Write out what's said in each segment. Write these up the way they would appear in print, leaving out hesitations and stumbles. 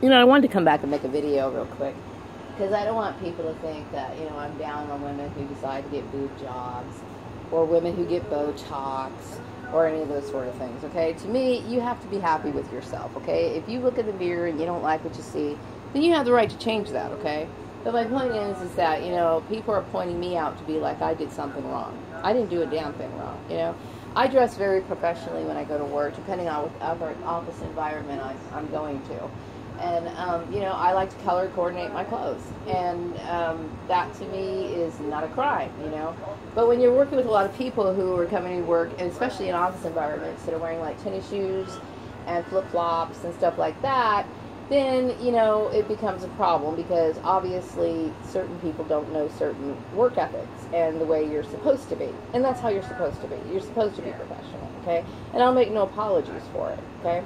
You know, I wanted to come back and make a video real quick because I don't want people to think that, you know, I'm down on women who decide to get boob jobs or women who get Botox or any of those sort of things, okay? To me, you have to be happy with yourself, okay? If you look in the mirror and you don't like what you see, then you have the right to change that, okay? But my point is that, you know, people are pointing me out to be like I did something wrong. I didn't do a damn thing wrong, you know? I dress very professionally when I go to work, depending on what other office environment I'm going to. And, you know, I like to color coordinate my clothes. And that, to me, is not a crime, you know. But when you're working with a lot of people who are coming to work, and especially in office environments that are wearing, like, tennis shoes and flip-flops and stuff like that, then, you know, it becomes a problem because, obviously, certain people don't know certain work ethics and the way you're supposed to be. And that's how you're supposed to be. You're supposed to be professional, okay? And I'll make no apologies for it, okay?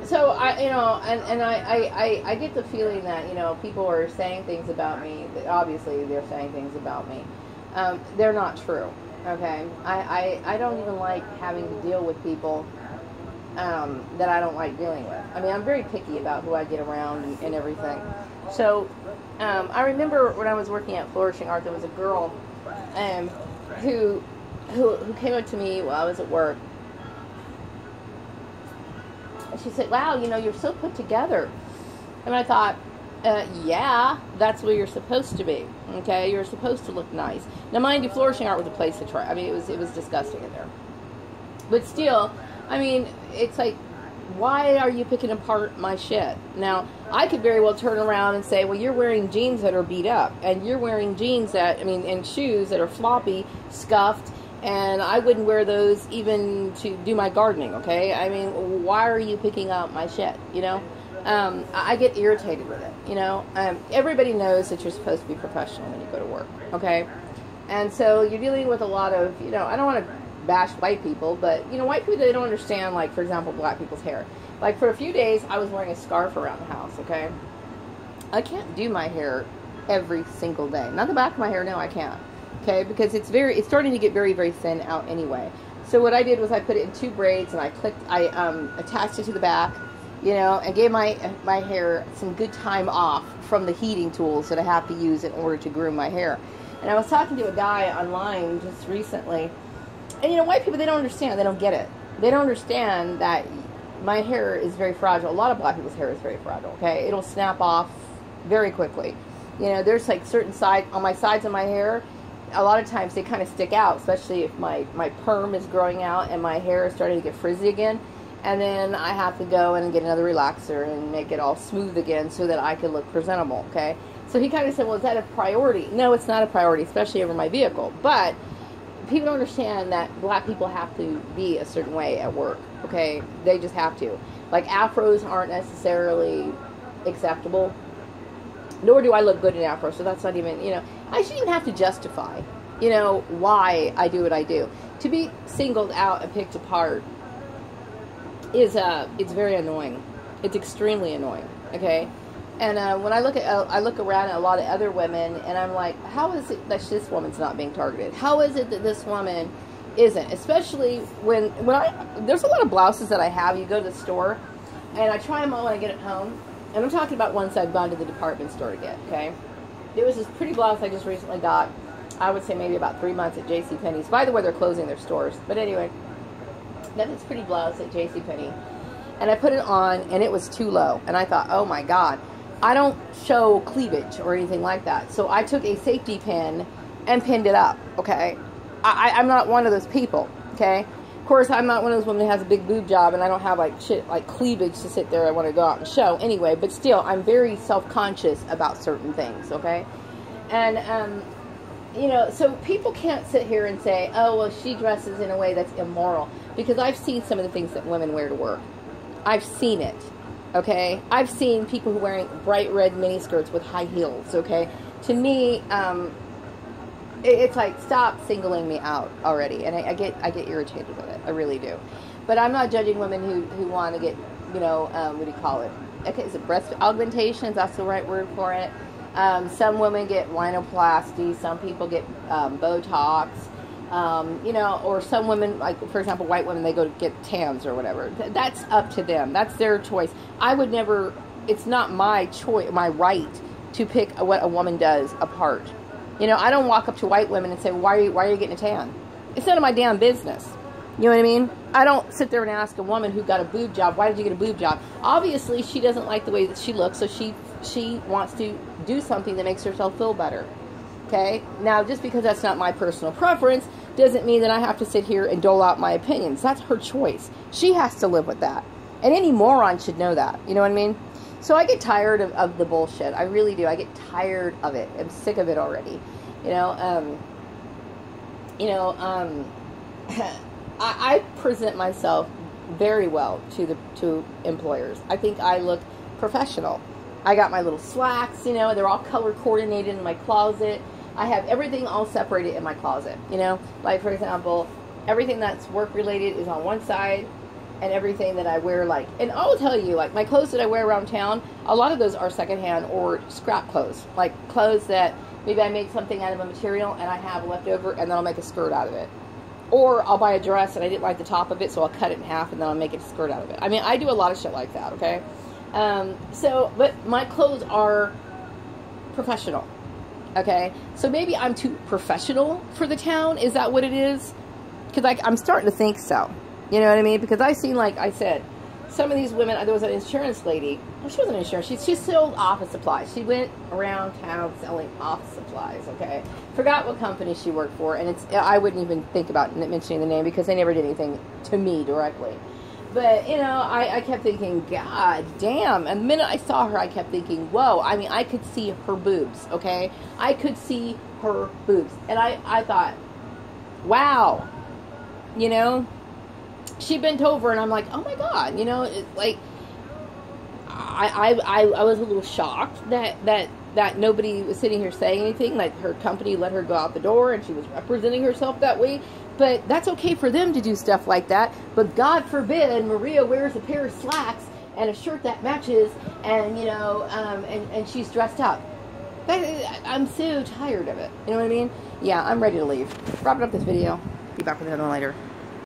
So I, you know, and I get the feeling that, you know, people are saying things about me. Obviously, they're saying things about me. They're not true. Okay, I don't even like having to deal with people that I don't like dealing with. I mean, I'm very picky about who I get around and everything. So I remember when I was working at Flourishing Art, there was a girl who came up to me while I was at work. She said, wow, you know, you're so put together. And I thought, yeah, that's where you're supposed to be. Okay, you're supposed to look nice. Now, mind you, Flourishing Art was a place to try. I mean, it was disgusting in there. But still, I mean, it's like, why are you picking apart my shit? Now, I could very well turn around and say, well, you're wearing jeans that are beat up. And you're wearing jeans that, I mean, and shoes that are floppy, scuffed. And I wouldn't wear those even to do my gardening, okay? I mean, why are you picking up my shit, you know? I get irritated with it, you know? Everybody knows that you're supposed to be professional when you go to work, okay? And so you're dealing with a lot of, you know, I don't want to bash white people, but, you know, white people, they don't understand, like, for example, black people's hair. Like, for a few days, I was wearing a scarf around the house, okay? I can't do my hair every single day. Not the back of my hair, no, I can't. Okay, because it's starting to get very, very thin out anyway. So what I did was I put it in 2 braids and I attached it to the back, you know, and gave my hair some good time off from the heating tools that I have to use in order to groom my hair. And I was talking to a guy online just recently, and you know, white people, they don't understand, they don't get it. They don't understand that my hair is very fragile. A lot of black people's hair is very fragile, okay? It'll snap off very quickly. You know, there's like certain on my sides of my hair, a lot of times they kind of stick out, especially if my perm is growing out and my hair is starting to get frizzy again. And then I have to go and get another relaxer and make it all smooth again so that I can look presentable, okay? So he kind of said, well, is that a priority? No, it's not a priority, especially over my vehicle. But people don't understand that black people have to be a certain way at work, okay? They just have to. Like, afros aren't necessarily acceptable. Nor do I look good in afro, so that's not even, you know, I shouldn't even have to justify, you know, why I do what I do. To be singled out and picked apart is, it's very annoying. It's extremely annoying, okay? And when I look around at a lot of other women, and I'm like, how is it that this woman's not being targeted? How is it that this woman isn't? Especially when there's a lot of blouses that I have. You go to the store, and I try them on when I get it home. And I'm talking about ones I've gone to the department store to get, okay? There was this pretty blouse I just recently got, I would say maybe about 3 months at JCPenney's. By the way, they're closing their stores. But anyway, got this pretty blouse at JCPenney. And I put it on, and it was too low. And I thought, oh my God, I don't show cleavage or anything like that. So I took a safety pin and pinned it up, okay? I'm not one of those people, okay? Of course, I'm not one of those women who has a big boob job, and I don't have like shit like cleavage to sit there. I want to go out and show anyway, but still, I'm very self-conscious about certain things, okay? And you know, so people can't sit here and say, oh, well, she dresses in a way that's immoral, because I've seen some of the things that women wear to work. I've seen it, okay? I've seen people who are wearing bright red miniskirts with high heels, okay? To me, it's like, stop singling me out already. And I get irritated with it. I really do. But I'm not judging women who want to get, you know, what do you call it? Okay, is it breast augmentation? That's the right word for it. Some women get rhinoplasty. Some people get Botox. You know, or some women, like, for example, white women, they go to get tans or whatever. That's up to them. That's their choice. I would never, it's not my choice, my right to pick what a woman does apart. You know, I don't walk up to white women and say, why are you getting a tan? It's none of my damn business. You know what I mean? I don't sit there and ask a woman who got a boob job, why did you get a boob job? Obviously, she doesn't like the way that she looks, so she wants to do something that makes herself feel better. Okay? Now, just because that's not my personal preference doesn't mean that I have to sit here and dole out my opinions. That's her choice. She has to live with that. And any moron should know that. You know what I mean? So I get tired of the bullshit. I really do. I get tired of it. I'm sick of it already. I present myself very well to employers. I think I look professional. I got my little slacks, you know, they're all color coordinated in my closet. I have everything all separated in my closet, you know, like, for example, everything that's work related is on one side, and everything that I wear, like, and I'll tell you, like, my clothes that I wear around town, a lot of those are secondhand or scrap clothes, like clothes that maybe I make something out of a material and I have left over, and then I'll make a skirt out of it. Or I'll buy a dress and I didn't like the top of it, so I'll cut it in half and then I'll make a skirt out of it. I mean, I do a lot of shit like that, okay? But my clothes are professional, okay? So maybe I'm too professional for the town. Is that what it is? Because I'm starting to think so. You know what I mean? Because I've seen, like I said, some of these women, there was an insurance lady. Well, she wasn't insurance. She sold office supplies. She went around town selling office supplies, okay? Forgot what company she worked for, and I wouldn't even think about mentioning the name because they never did anything to me directly. But, you know, I kept thinking, God damn. And the minute I saw her, I kept thinking, whoa. I mean, I could see her boobs, okay? I could see her boobs. And I thought, wow. You know? She bent over, and I'm like, oh, my God. You know, like, I was a little shocked that nobody was sitting here saying anything. Like, her company let her go out the door, and she was representing herself that way. But that's okay for them to do stuff like that. But God forbid Maria wears a pair of slacks and a shirt that matches, and, you know, and she's dressed up. I'm so tired of it. You know what I mean? Yeah, I'm ready to leave. Wrapping up this video. Be back with another one later.